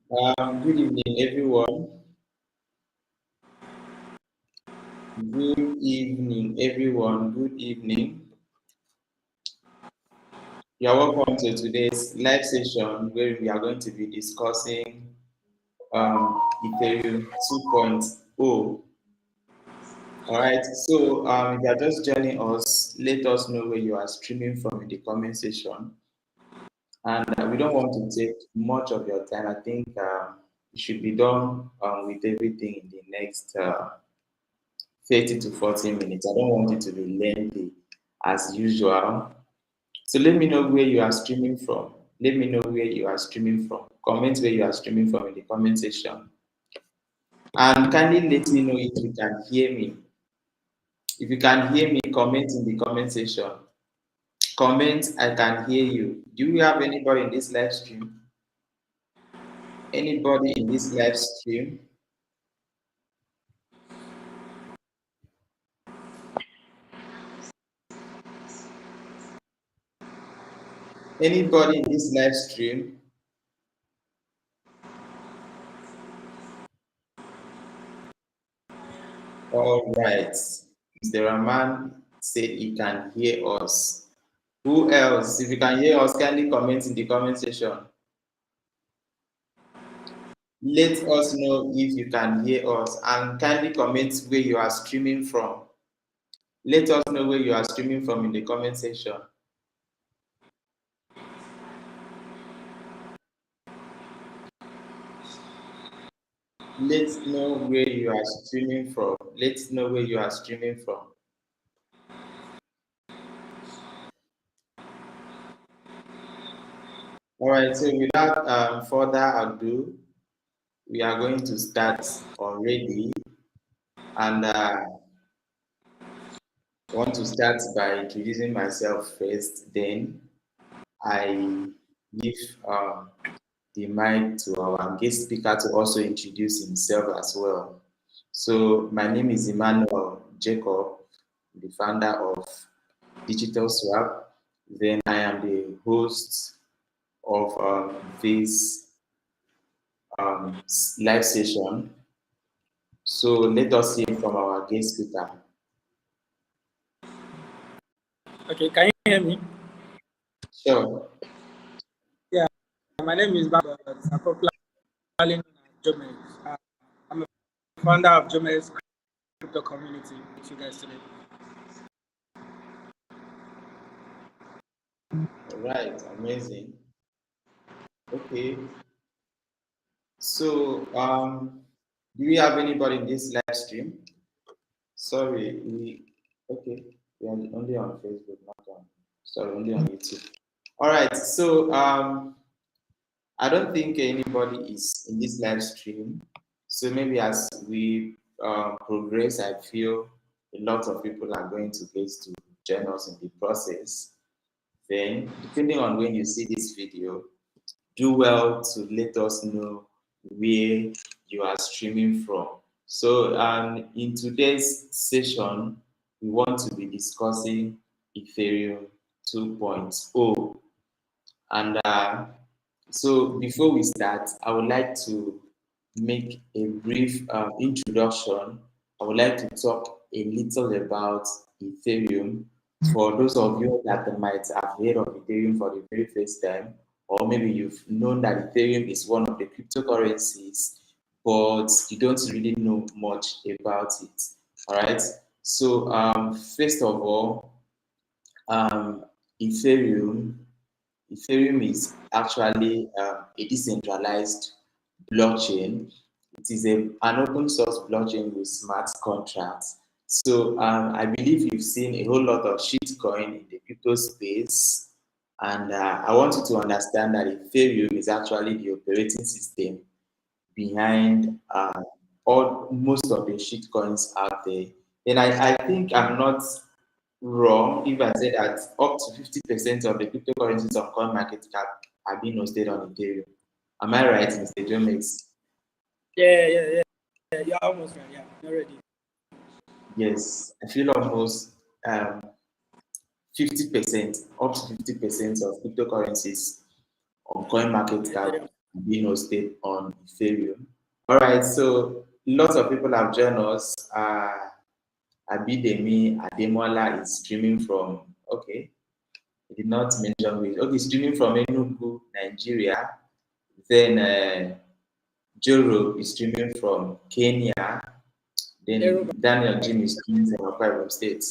Good evening, everyone. Good evening, everyone. Good evening. You are welcome to today's live session where we are going to be discussing Ethereum 2.0. All right. So, if you are just joining us, let us know where you are streaming from in the comment section. And we don't want to take much of your time. I think it should be done with everything in the next 30 to 40 minutes. I don't want it to be lengthy as usual. So let me know where you are streaming from. Let me know where you are streaming from. Comment where you are streaming from in the comment section. And kindly let me know if you can hear me. If you can hear me, comment in the comment section. Comment, I can hear you. Do we have anybody in this live stream? Anybody in this live stream? Anybody in this live stream? All right. Mr. Rahman said he can hear us. Who else? If you can hear us, kindly comment in the comment section. Let us know if you can hear us and kindly comment where you are streaming from. Let us know where you are streaming from in the comment section. Let's know where you are streaming from. Let's know where you are streaming from. All right, so without further ado, we are going to start already. And I want to start by introducing myself first. Then I give the mic to our guest speaker to also introduce himself as well. So my name is Emmanuel Jacob, the founder of Digital Swap. Then I am the host of this live session. So let us hear from our guest speaker. Okay, can you hear me? Sure. Yeah, my name is Babs. I'm popularly known as Jomex. I'm a founder of Jomex crypto community with you guys today. All right, amazing. Okay. So do we have anybody in this live stream? Sorry, okay. We are only on Facebook, not on sorry, only on YouTube. All right, so I don't think anybody is in this live stream. So maybe as we progress, I feel a lot of people are going to get to join us in the process. Then, depending on when you see this video, do well to let us know where you are streaming from. So, in today's session, we want to be discussing Ethereum 2.0. And so, before we start, I would like to make a brief introduction. I would like to talk a little about Ethereum for those of you that might have heard of Ethereum for the very first time, or maybe you've known that Ethereum is one of the cryptocurrencies, but you don't really know much about it. All right. So, first of all, um, Ethereum Ethereum is actually a decentralized blockchain. It is an open source blockchain with smart contracts. So I believe you've seen a whole lot of shitcoin in the crypto space. And I want you to understand that Ethereum is actually the operating system behind all most of the shitcoins out there. And I think I'm not wrong if I say that up to 50% of the cryptocurrencies on CoinMarketCap are being hosted on Ethereum. Am I right, Mr. Jomex? Yeah. You're almost right. Yeah, you're ready. Yes, I feel almost 50%, up to 50% of cryptocurrencies on CoinMarketCap being hosted on Ethereum. All right, so lots of people have joined us. Abidemi Ademola is streaming from, okay, he did not mention which. Okay, streaming from Enugu, Nigeria. Then Joro is streaming from Kenya. Then Daniel Jim is streaming from Akwa Ibom State.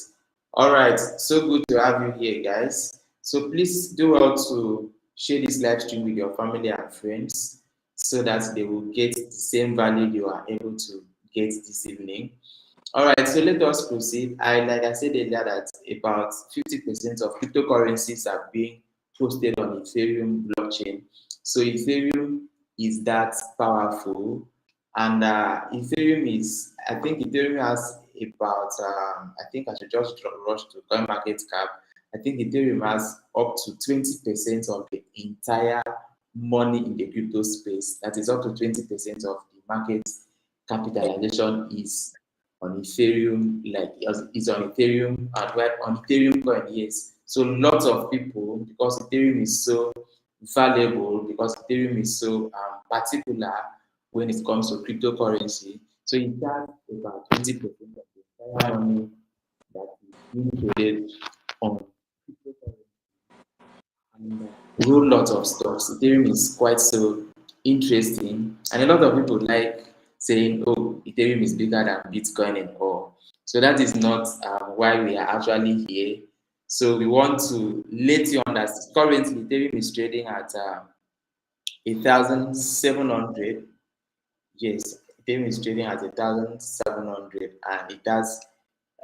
All right, so good to have you here, guys. So please do well to share this live stream with your family and friends so that they will get the same value you are able to get this evening. All right, so let us proceed. Like I said earlier, that about 50% of cryptocurrencies are being hosted on Ethereum blockchain. So Ethereum is that powerful, and Ethereum is, I think Ethereum has about, I think I should just rush to coin market cap. I think Ethereum has up to 20% of the entire money in the crypto space. That is up to 20% of the market capitalization is on Ethereum, like it's on Ethereum, and where on Ethereum coin, yes. So lots of people, because Ethereum is so valuable, because Ethereum is so particular when it comes to cryptocurrency. So it has about 20% of the entire money that is being traded on cryptocurrency. And a whole lot of stocks. Ethereum is quite so interesting, and a lot of people like saying, "Oh, Ethereum is bigger than Bitcoin and all." So that is not why we are actually here. So we want to let you understand. Currently, Ethereum is trading at 1,700. Yes, Ethereum is trading at 1,700, and it has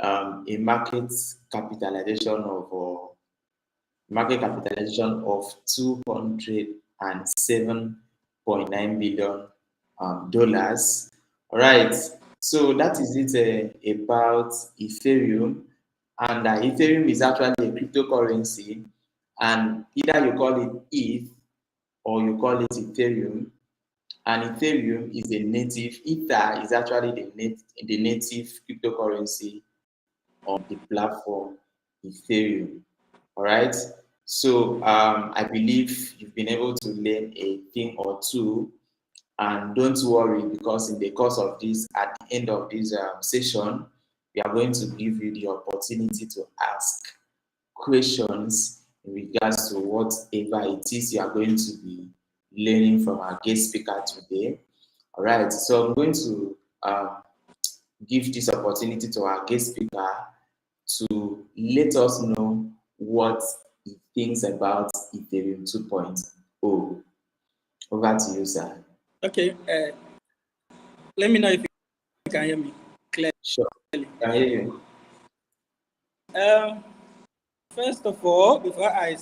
a market capitalization of $207.9 billion dollars. All right, so that is it about Ethereum, and Ethereum is actually a cryptocurrency, and either you call it ETH or you call it Ethereum. And Ethereum is a native. Ether is actually the native cryptocurrency on the platform Ethereum. All right. So I believe you've been able to learn a thing or two, and don't worry, because in the course of this, at the end of this session, we are going to give you the opportunity to ask questions in regards to whatever it is you are going to be learning from our guest speaker today. All right. So I'm going to give this opportunity to our guest speaker to let us know what he thinks about Ethereum 2.0. Over to you, sir. Okay. Let me know if you can hear me clearly. Sure. Can hear you. First of all, before I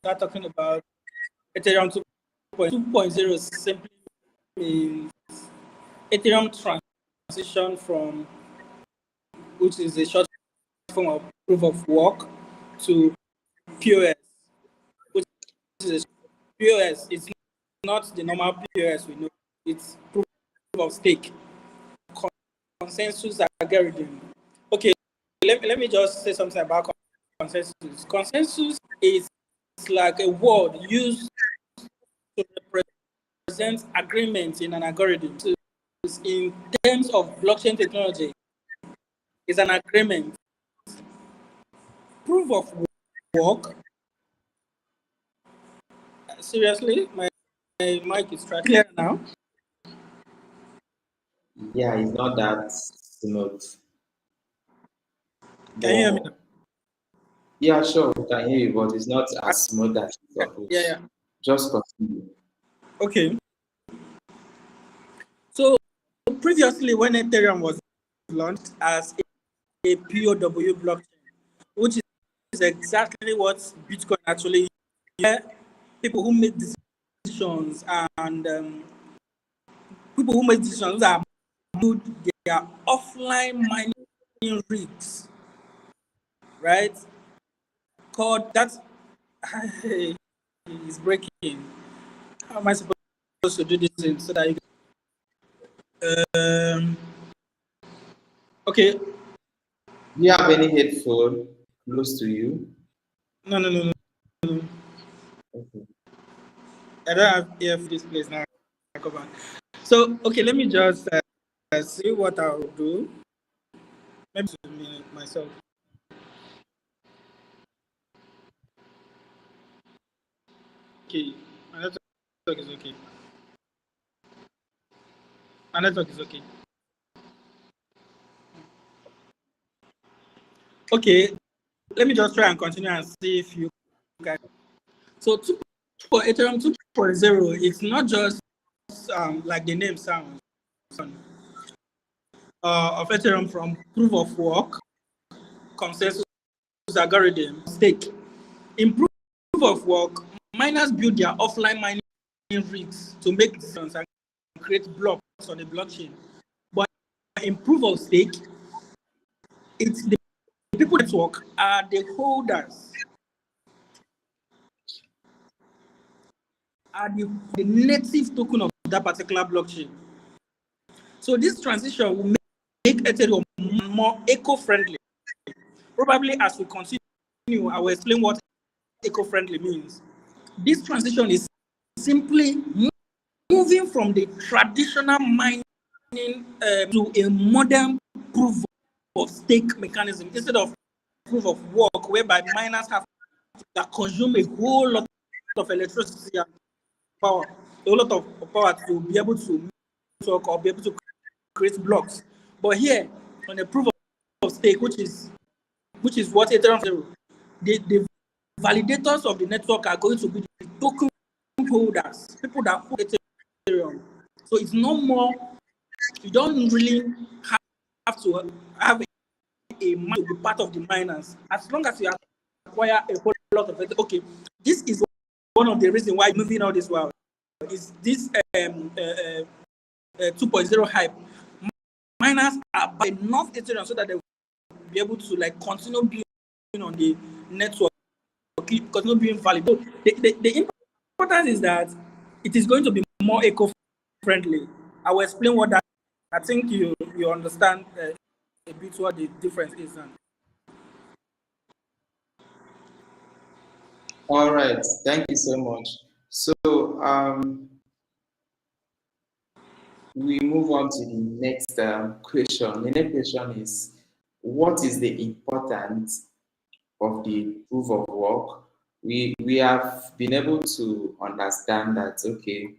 start talking about Ethereum 2.0, simply means Ethereum transition from, which is a short form of proof of work, to POS, which is POS. It's not the normal POS we know. It's proof of stake, consensus algorithm. Okay, let me just say something about consensus. Consensus is like a word used to represent agreement in an algorithm. So in terms of blockchain technology, it's an agreement. Proof of work. Seriously, my mic is clear now. Yeah, it's not that smooth. Can you hear me now? Yeah, sure, we can hear you, but it's not as smooth as it's supposed. Yeah. Just continue. Okay. So previously, when Ethereum was launched as a POW blockchain, which is exactly what Bitcoin actually is, yeah, people who make decisions and people who make decisions are build their offline mining rigs, right? Called that is breaking. How am I supposed to do this thing so that you okay? Do you have any headphone close to you? No. Okay. I don't have ear for this place now. covered. So, okay, let me just see what I'll do. Maybe to me myself. Okay, my network is okay. My network is okay. Okay, let me just try and continue and see if you guys. So, for Ethereum 2.0, it's not just like the name sounds of Ethereum from proof of work, consensus algorithm, stake. In proof of work, miners build their offline mining rigs to make decisions and create blocks on the blockchain. But in proof of stake, it's the people network are the holders, are the native token of that particular blockchain. So this transition will make Ethereum more eco-friendly. Probably as we continue, I will explain what eco-friendly means. This transition is simply moving from the traditional mining to a modern proof of stake mechanism instead of proof of work, whereby miners have that consume a whole lot of electricity and power, a whole lot of power to be able to talk or be able to create blocks. But here, on a proof of stake, which is what Ethereum zero, the validators of the network are going to be the token holders, people that hold Ethereum. So it's no more, you don't really have to have a mine to be part of the miners. As long as you acquire a whole lot of it. Okay, this is one of the reasons why moving all this while is this 2.0 hype. Miners are buying enough Ethereum so that they will be able to like continue building on the network, continue being valid. So the importance is that it is going to be more eco-friendly. I will explain what that. I think you understand a bit what the difference is. All right, thank you so much. So we move on to the next question. The next question is, what is the importance of the proof of work? We have been able to understand that, okay,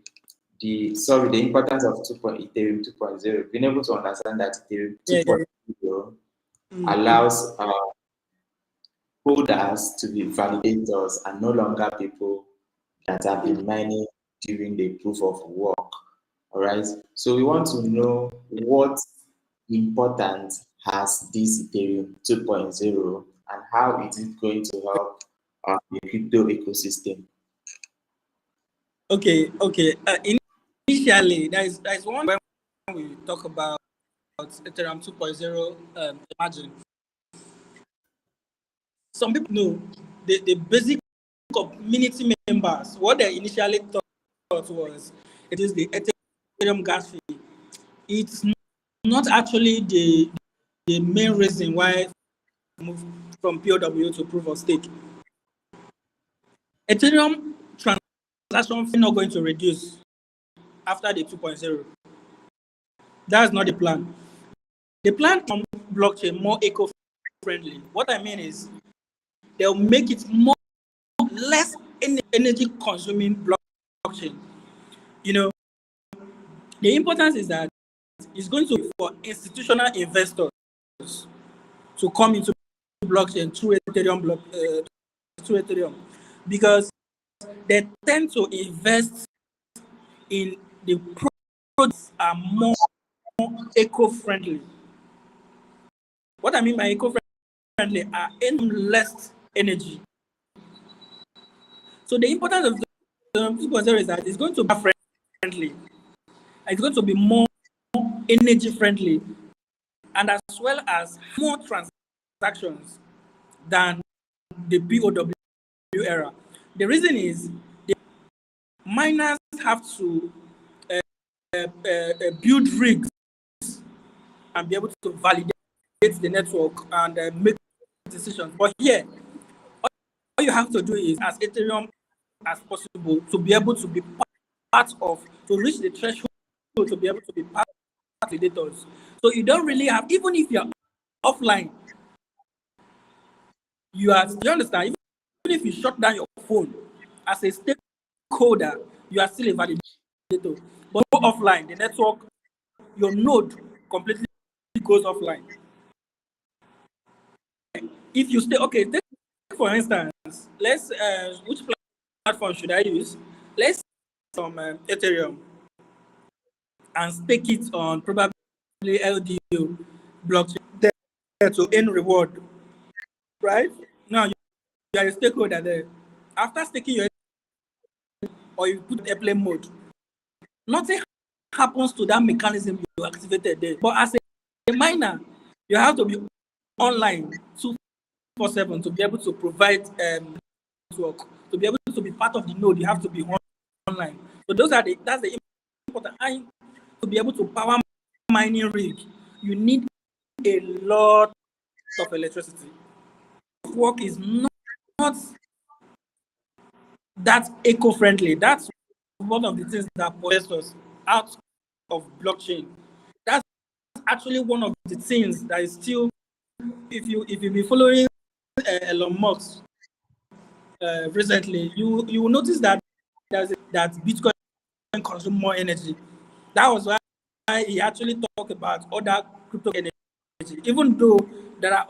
the importance of Ethereum 2.0, been able to understand that Ethereum 2.0 allows holders to be validators and no longer people that have been mining during the proof of work. All right. So we want to know what importance has this Ethereum 2.0 and how it is going to help the crypto ecosystem. Okay. Initially, there is one when we talk about Ethereum 2.0. Imagine some people know the basic community members. What they initially thought was it is the Ethereum gas fee. It's not actually the main reason why we move from POW to proof of stake. Ethereum transaction fee not going to reduce after the 2.0. That's not the plan. The plan on blockchain more eco-friendly. What I mean is they'll make it less energy consuming blockchain. You know, the importance is that it's going to be for institutional investors to come into blockchain through Ethereum, because they tend to invest in the products are more eco-friendly. What I mean by eco-friendly are less energy. So the importance of the 2.0 is that it's going to be friendly. It's going to be more energy friendly, and as well as more transactions than the POW era. The reason is the miners have to build rigs and be able to validate the network and make decisions. But here, all you have to do is, as Ethereum as possible, to be able to be part of, to reach the threshold to be able to be part of validators. So you don't really have, even if you're offline, you understand, even if you shut down your phone as a stakeholder, you are still a validator. But go offline, the network, your node completely goes offline. If you stay, okay, take for instance, let's which platform should I use? Let's some Ethereum and stake it on probably LDO blockchain there to earn reward, right? Now you are a stakeholder there. After staking your, or you put airplane mode, nothing happens to that mechanism you activated there. But as a miner, you have to be online 247 to be able to provide network. To be able to be part of the node, you have to be online. So that's the important. And to be able to power mining rig, you need a lot of electricity. Work is not that eco-friendly. That's one of the things that pushes us out of blockchain. That's actually one of the things that is still, if you be following Elon Musk recently, you will notice that that Bitcoin consume more energy. That was why he actually talked about other crypto energy, even though there are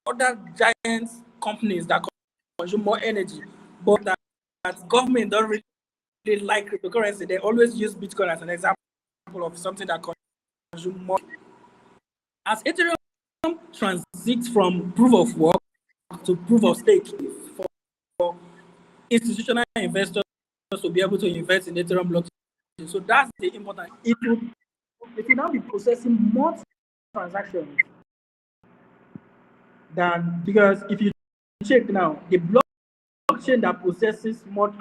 other giant companies that consume more energy, but that government don't really like cryptocurrency. They always use Bitcoin as an example of something that consumes more. As Ethereum transits from proof of work to proof of stake for institutional investors to be able to invest in Ethereum blockchain. So that's the important. It will now be processing more transactions than, because if you check now, the blockchain that processes more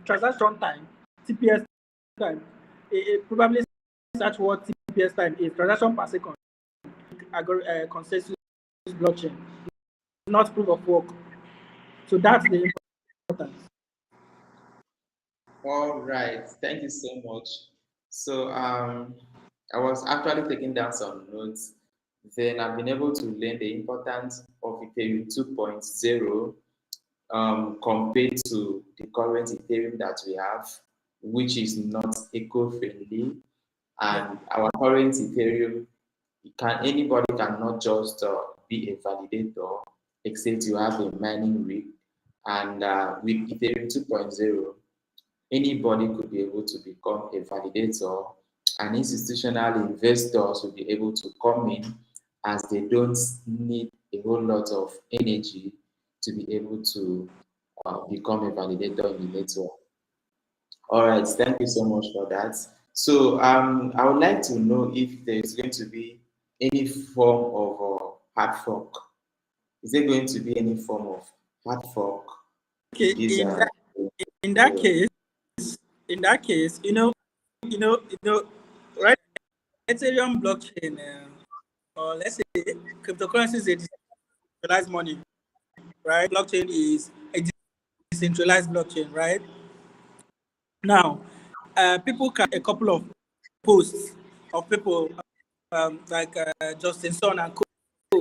transaction time, TPS time, it probably search what TPS time is, transaction per second, consensus blockchain, not proof of work. So that's the importance. All right, thank you so much. So I was actually taking down some notes. Then I've been able to learn the importance of Ethereum 2.0 compared to the current Ethereum that we have, which is not eco-friendly. And our current Ethereum, anybody cannot just be a validator except you have a mining rig. And with Ethereum 2.0, anybody could be able to become a validator, and institutional investors will be able to come in as they don't need a whole lot of energy to be able to become a validator in the network. All right, thank you so much for that. So I would like to know if there is going to be any form of hard fork. Is there going to be any form of hard fork Okay, in this? in that case, right? Ethereum blockchain, or let's say cryptocurrency is a decentralized money, right? Blockchain is a decentralized blockchain, right? Now, people can a couple of posts of people like Justin Sun and Co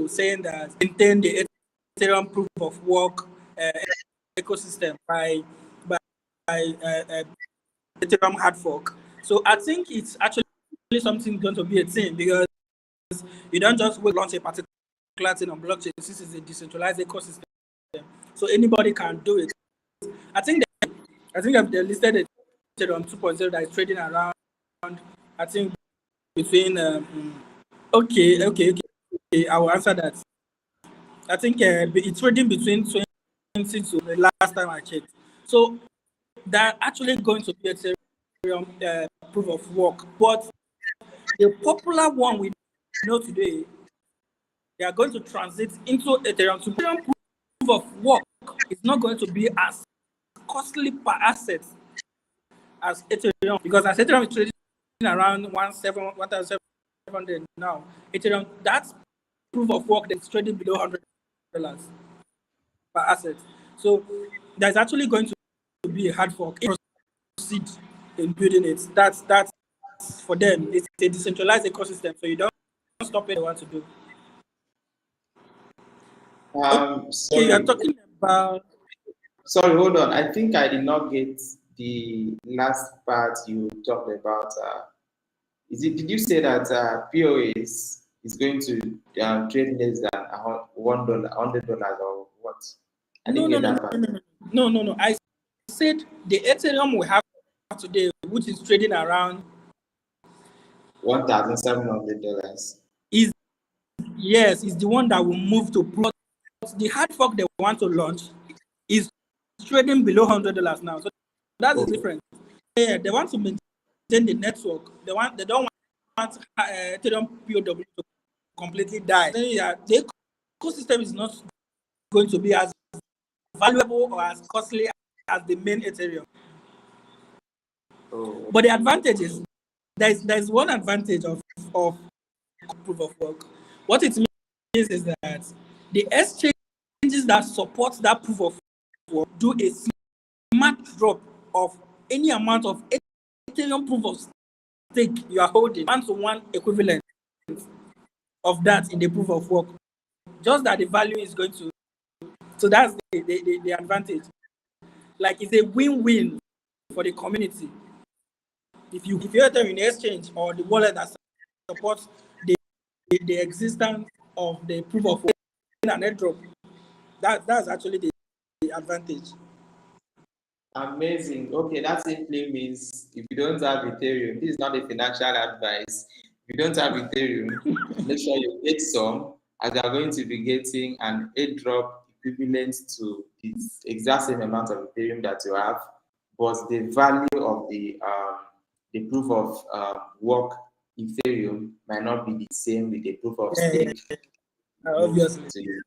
saying that maintain the Ethereum proof of work ecosystem by Ethereum hard fork. So I think it's actually something going to be a thing, because you don't just launch a particular thing on blockchain. This is a decentralized ecosystem, so anybody can do it. I think they listed it on 2.0 that is trading around. I think between okay. I will answer that. I think it's trading between 20 to the last time I checked. So they're actually going to be Ethereum proof of work, but the popular one we know today, they are going to transit into Ethereum. So Ethereum proof of work is not going to be as costly per asset as Ethereum, because as Ethereum is trading around 1,700 now, Ethereum, that's proof of work that's trading below $100 per asset. So there's actually going to be a hard fork succeed in building it. That's for them. It's a decentralized ecosystem, so you don't stop it. They want to do. Okay, you're Sorry, talking about. sorry, hold on. I think I did not get the last part you talked about. Did you say that POS is going to trade less than $100 or what? I No, didn't no, get no, that no, part. no, no, no, no, no. I said the Ethereum we have today, which is trading around, $1,700. is yes, is the one that will move to pro. The hard fork they want to launch is trading below $100 now. So that's the Oh, difference. Yeah, they want to maintain the network. They don't want Ethereum POW to completely die. Then, yeah, the ecosystem is not going to be as valuable or as costly as the main Ethereum. oh, But the advantage is there's one advantage of proof of work. What it means is that the exchanges that support that proof of work do a smart drop of any amount of Ethereum proof of stake you are holding, 1-to-1 equivalent of that in the proof of work. Just that the value is going to. So that's the advantage. Like it's a win-win for the community. If you enter in exchange or the wallet that supports the existence of the proof of work and airdrop, that's actually the advantage. amazing. Okay, that simply means if you don't have Ethereum, this is not a financial advice. If you don't have Ethereum, make sure you get some, as you are going to be getting an airdrop equivalent to the exact same amount of Ethereum that you have, but the value of the proof of work Ethereum might not be the same with the proof of Yeah, stake moved obviously. to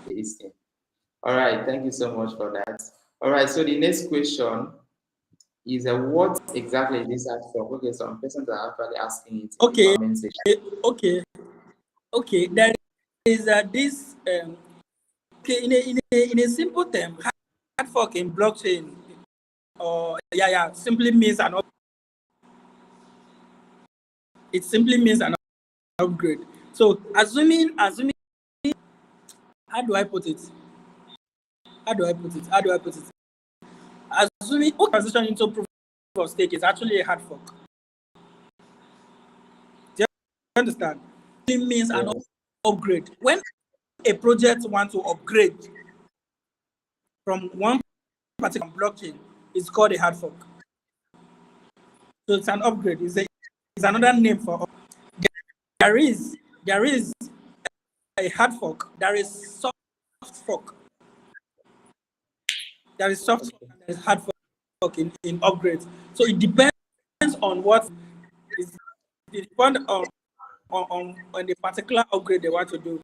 the listing. All right, thank you so much for that. All right, so the next question is what exactly is this ask for? Okay, some persons are actually asking it in the Okay, comment section. okay. There is this okay, in a simple term, hard fork in blockchain, or simply means it simply means an upgrade. So assuming, how do I put it? Assuming transition into proof of stake is actually a hard fork. Do you understand? It means an Yes. upgrade. When a project wants to upgrade from one particular blockchain, it's called a hard fork. So it's an upgrade. It's another name for. There is a hard fork. There is soft fork. There is soft fork and there is hard fork in upgrades. So it depends on what is. It depends on the particular upgrade they want to do.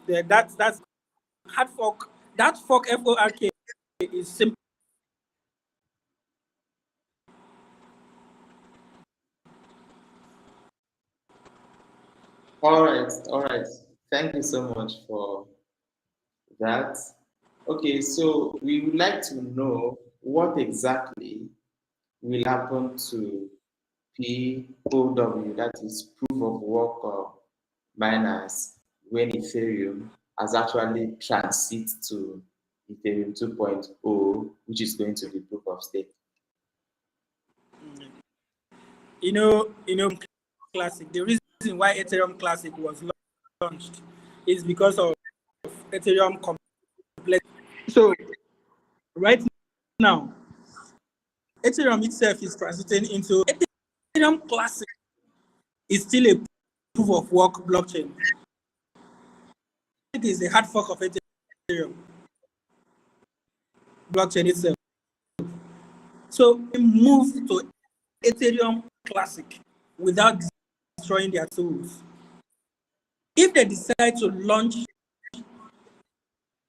That's hard fork. That fork fork is simple. All right. Thank you so much for that. Okay, so we would like to know what exactly will happen to POW, that is proof of work miners, when Ethereum has actually transit to Ethereum 2.0, which is going to be proof of stake. Classic. The reason why Ethereum Classic was launched is because of Ethereum complexity. So right now, Ethereum itself is transiting into Ethereum Classic. Is still a proof of work blockchain. It is a hard fork of Ethereum blockchain itself. So we move to Ethereum Classic without destroying their tools. If they decide to launch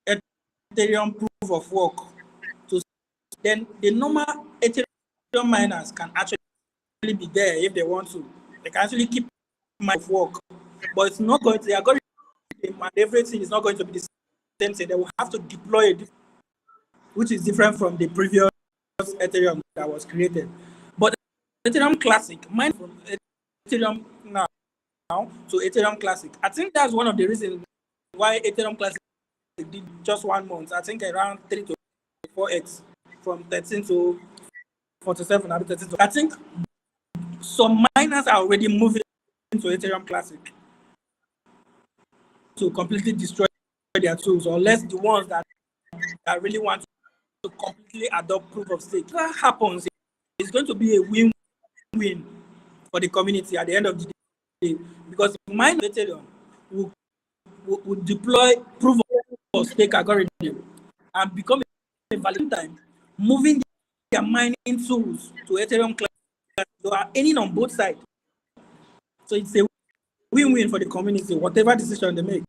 Ethereum proof of work, then the normal Ethereum miners can actually be there if they want to. They can actually keep my work, but it's not going to. They are going to, and everything is not going to be the same thing. They will have to deploy it, which is different from the previous Ethereum that was created. Ethereum Classic, mine from Ethereum now to Ethereum Classic. I think that's one of the reasons why Ethereum Classic did just 1 month. I think around 3 to 4x from 13 to 47. I think some miners are already moving into Ethereum Classic to completely destroy their tools, unless the ones that really want to completely adopt proof of stake. If that happens, it's going to be a win-win for the community at the end of the day, because the mine of Ethereum will deploy proof of stake algorithm and become a valid time, moving their mining tools to Ethereum Classic. So are earning on both sides. So it's a win-win for the community, whatever decision they make.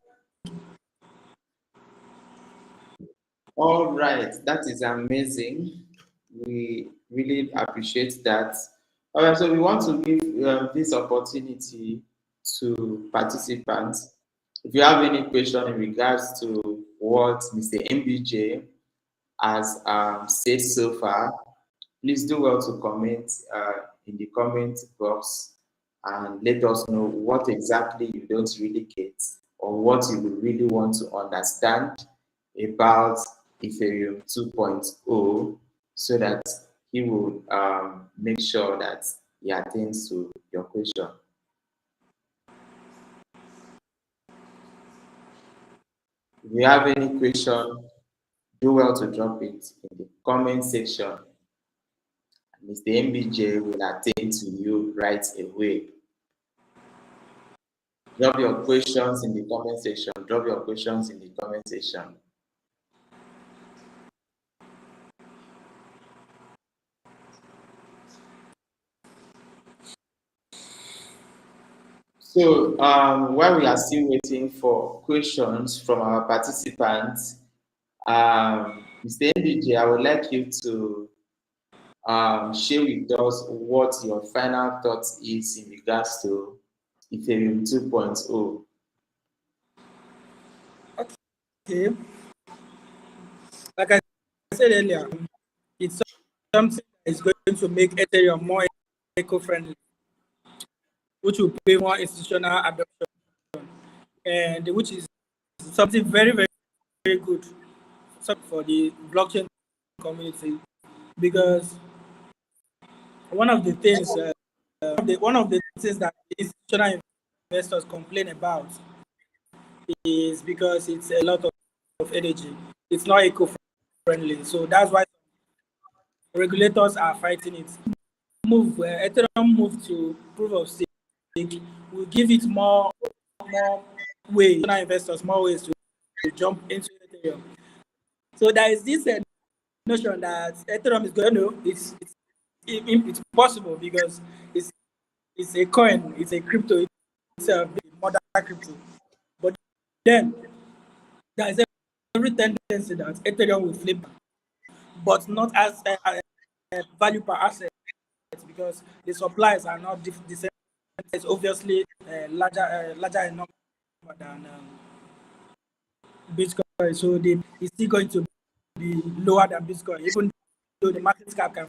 All right, that is amazing. We really appreciate that. All right, so we want to give this opportunity to participants. If you have any question in regards to what Mr. MBJ has said so far, please do well to comment in the comment box and let us know what exactly you don't really get or what you would really want to understand about Ethereum 2.0 so that he will make sure that he attends to your question. If you have any question, do well to drop it in the comment section. Mr. MBJ will attend to you right away. Drop your questions in the comment section. Drop your questions in the comment section. So while we are still waiting for questions from our participants, Mr. MBJ, I would like you to share with us what your final thoughts is in regards to Ethereum 2.0. Okay. Like I said earlier, it's something that is going to make Ethereum more eco-friendly, which will pay more institutional adoption, and which is something very, very, very good for the blockchain community, because one of the things that institutional investors complain about is because it's a lot of energy. It's not eco-friendly, so that's why regulators are fighting it. Ethereum move to proof of stake will give it more ways, investors more ways to jump into Ethereum. So there is this notion that Ethereum is going to, it's possible because it's a coin, it's a crypto, it's a modern crypto. But then there is every tendency that Ethereum will flip, but not as a value per asset, because the supplies are not the same. It's obviously larger in number than Bitcoin, so it's still going to be lower than Bitcoin, even though the market cap can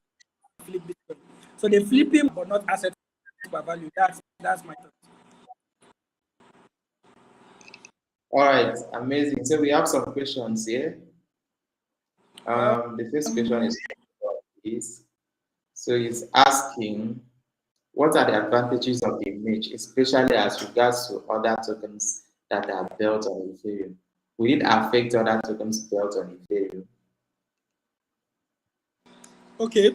flip Bitcoin. So they flip him, but not asset per value. That's my thought. All right, amazing. So we have some questions here. The first question is so he's asking, what are the advantages of the image, especially as regards to other tokens that are built on Ethereum? Will it affect other tokens built on Ethereum? Okay.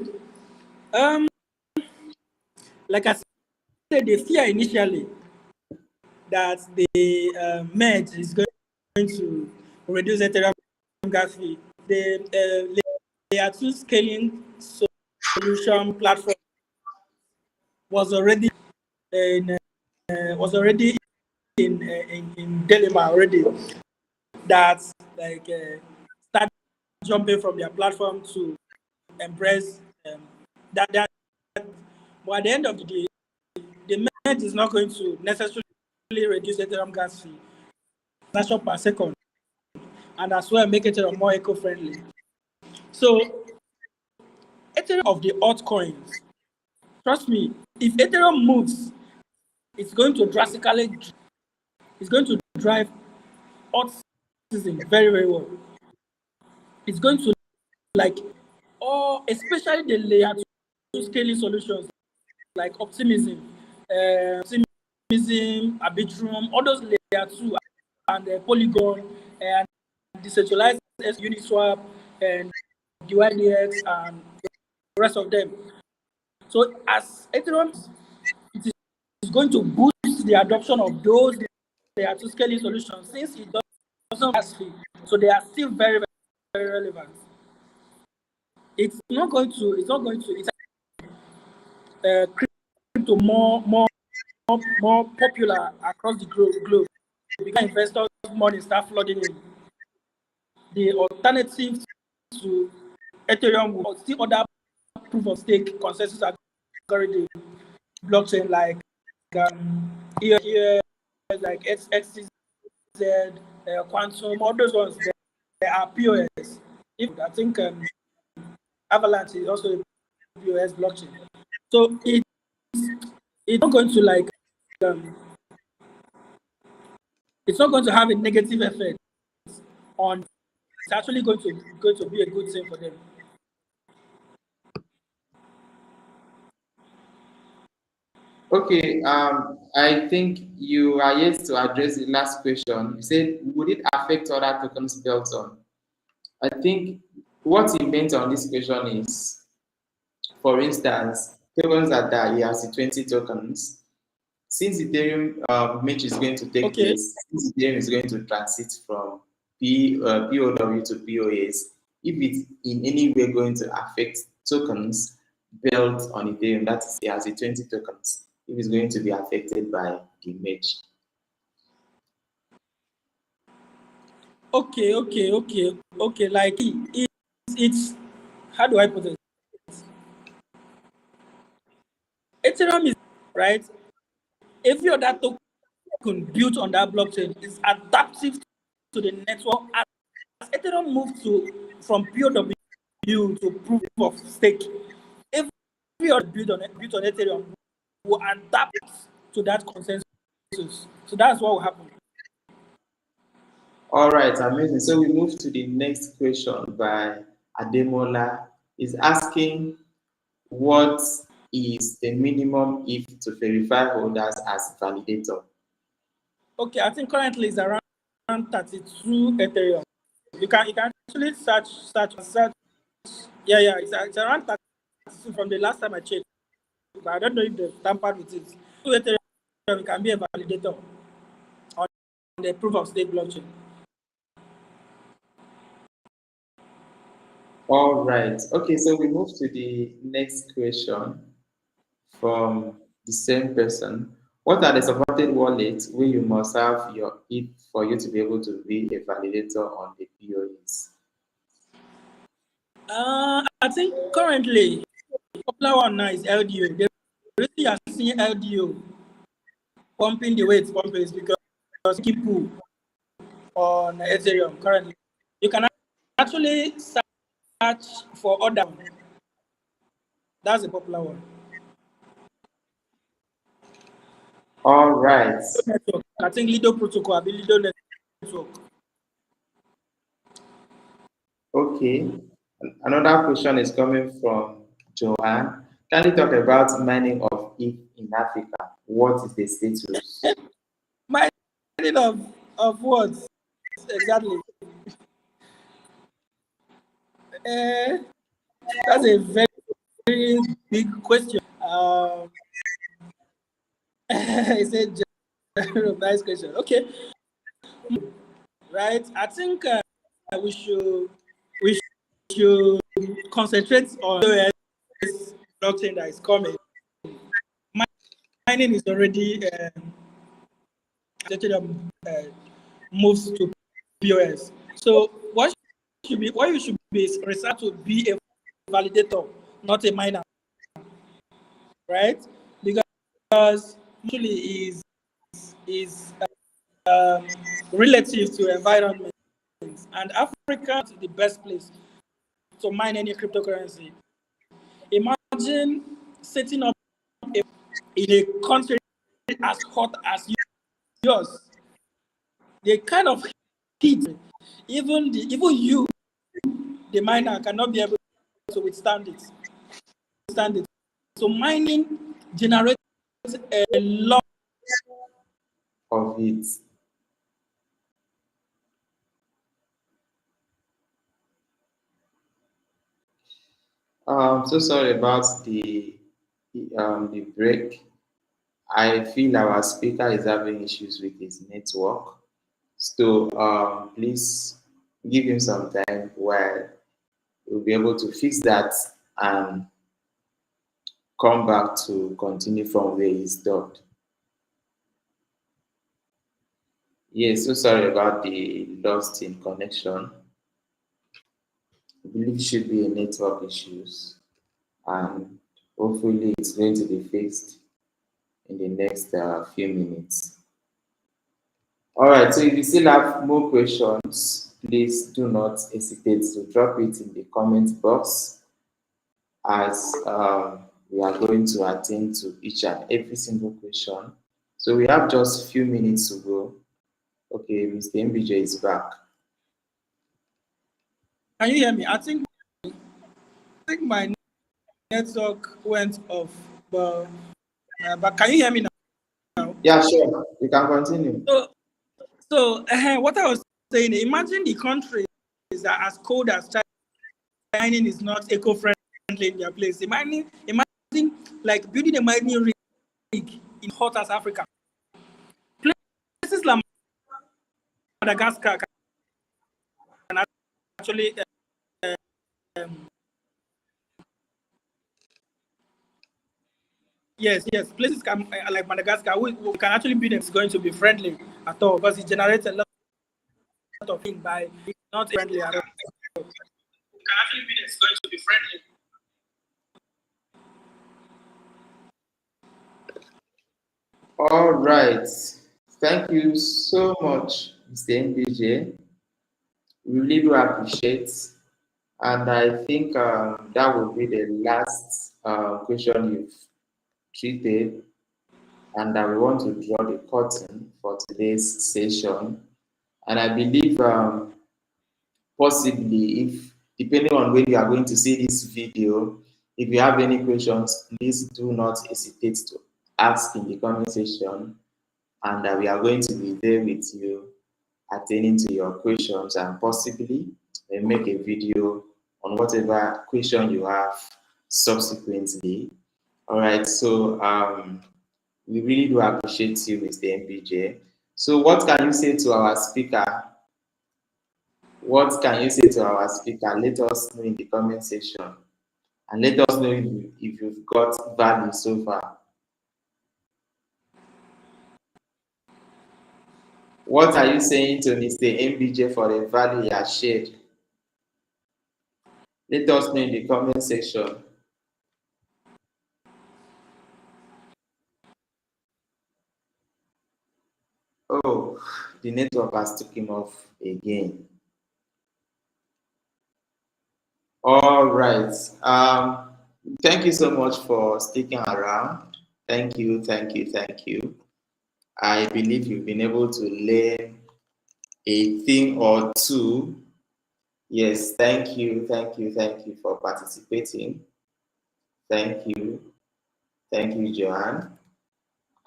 Like I said, they fear initially that the merge is going to reduce Ethereum gas fee. The layer 2 scaling solution platform was already in Delima already. That start jumping from their platform to embrace that. But at the end of the day, the merge is not going to necessarily reduce Ethereum gas fee per second, and as well make Ethereum more eco-friendly. So Ethereum of the altcoins trust me, if Ethereum moves, it's going to drive hot season very, very well. It's going to like, especially the layer 2 scaling solutions like Optimism, Arbitrum, all those layer 2 and Polygon and decentralized Uniswap and UIDX and the rest of them. So as Ethereum, it is going to boost the adoption of those layer 2 scaling solutions since it doesn't pass fee. So they are still very, very, very relevant. It's crypto more popular across the globe because investors' money start flooding in. The alternative to Ethereum will still other proof of stake consensus algorithm blockchain like like XCZ, Quantum, all those ones they are POS. I think Avalanche is also a POS blockchain. So it's not going to like it's not going to have a negative effect on. It's actually going to be a good thing for them. Okay, I think you are yet to address the last question. You said, would it affect other tokens built on? I think what he meant on this question is, for instance, tokens that are ERC20 tokens, since Ethereum merge is going to take place, since Ethereum is going to transit from POW to POAs, if it's in any way going to affect tokens built on Ethereum, that is ERC20 tokens, if it's going to be affected by the merge. Okay. Like it's how do I put it? Ethereum is right. Every other token built on that blockchain is adaptive to the network. As Ethereum moves from POW to proof of stake, every other built on Ethereum will adapt to that consensus. So that's what will happen. All right, amazing. So we move to the next question by Ademola. Is asking, what is the minimum if to verify holders as validator? Okay, I think currently it's around 32 Ethereum. You can actually search. Yeah, it's around 32 from the last time I checked. But I don't know if they've tampered with it. 2 Ethereum can be a validator on the proof of stake blockchain. All right. Okay, so we move to the next question from the same person. What are the supported wallets where you must have your ETH for you to be able to be a validator on the POEs? I think currently popular one now is LDO. They really are seeing LDO pumping the way it's pumping is because people on Ethereum currently. You can actually search for other. That's a popular one. All right. I think Lido protocol, Lido network. Okay. Another question is coming from Joanne. Can you talk about mining of ETH in Africa? What is the status? Mining of what exactly? That's a very, very big question. It's a nice question. Okay, right. I think we should concentrate on the blockchain that is coming. Mining is already moves to POS. So what you should be is research to be a validator, not a miner, right? Because actually is relative to environment, and Africa is the best place to mine any cryptocurrency. Imagine setting up in a country as hot as yours, they kind of heat. Even you, the miner, cannot be able to withstand it. So mining generates a lot of it. So sorry about the break. I feel our speaker is having issues with his network. So please give him some time while we'll be able to fix that and come back to continue from where he stopped. Yes, so sorry about the lost in connection. I believe it should be a network issues, and hopefully it's going to be fixed in the next few minutes. All right, so if you still have more questions, please do not hesitate to drop it in the comment box, as we are going to attend to each and every single question. So we have just a few minutes to go. Okay, Mr. MBJ is back. Can you hear me? I think my network went off, but can you hear me now? Yeah, sure. You can continue. So what I was saying, imagine the countries that are as cold as China, mining is not eco-friendly in their place. Imagine like building a mining rig in hot as Africa. Places like Madagascar can actually yes, places like Madagascar, we can actually build them. It's going to be friendly at all because it generates a lot of things by not friendly at all. We can actually build them. It's going to be friendly. All right. Thank you so much, Mr. MBJ. We really do appreciate. And I think that will be the last question you've treated. And we want to draw the curtain for today's session. And I believe possibly, if depending on when you are going to see this video, if you have any questions, please do not hesitate to ask in the comment section, and we are going to be there with you, attending to your questions, and possibly make a video on whatever question you have subsequently. All right, so we really do appreciate you, Mr. MBJ. So what can you say to our speaker? What can you say to our speaker? Let us know in the comment section, and let us know if you've got value so far. What are you saying to Mr. MBJ for the value he has shared? Let us know in the comment section. Oh, the network has took him off again. All right. Thank you so much for sticking around. Thank you. I believe you've been able to learn a thing or two. Yes, thank you for participating. Thank you, Joanne.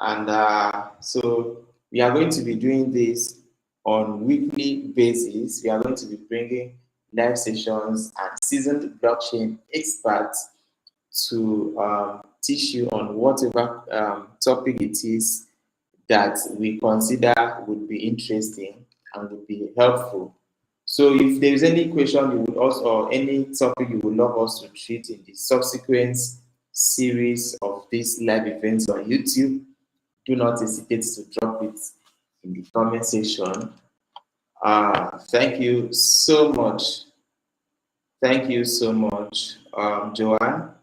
And so we are going to be doing this on weekly basis. We are going to be bringing live sessions and seasoned blockchain experts to teach you on whatever topic it is that we consider would be interesting and would be helpful. So if there is any question you would also, or any topic you would love us to treat in the subsequent series of these live events on YouTube, do not hesitate to drop it in the comment section. Thank you so much. Joanne.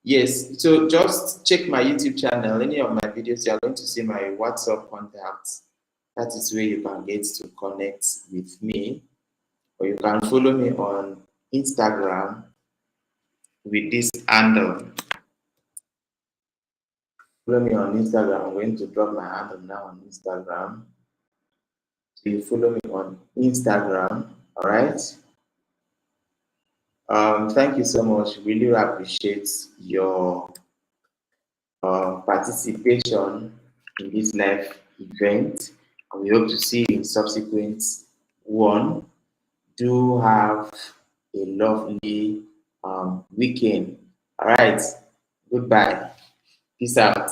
Yes, so just check my YouTube channel. Any of my videos, you are going to see my WhatsApp contacts. That is where you can get to connect with me, or you can follow me on Instagram with this handle. follow me on Instagram. I'm going to drop my handle now on Instagram. So you follow me on Instagram. All right. Thank you so much. Really appreciate your participation in this live event, and we hope to see you in subsequent one. Do have a lovely weekend. All right. Goodbye. Peace out.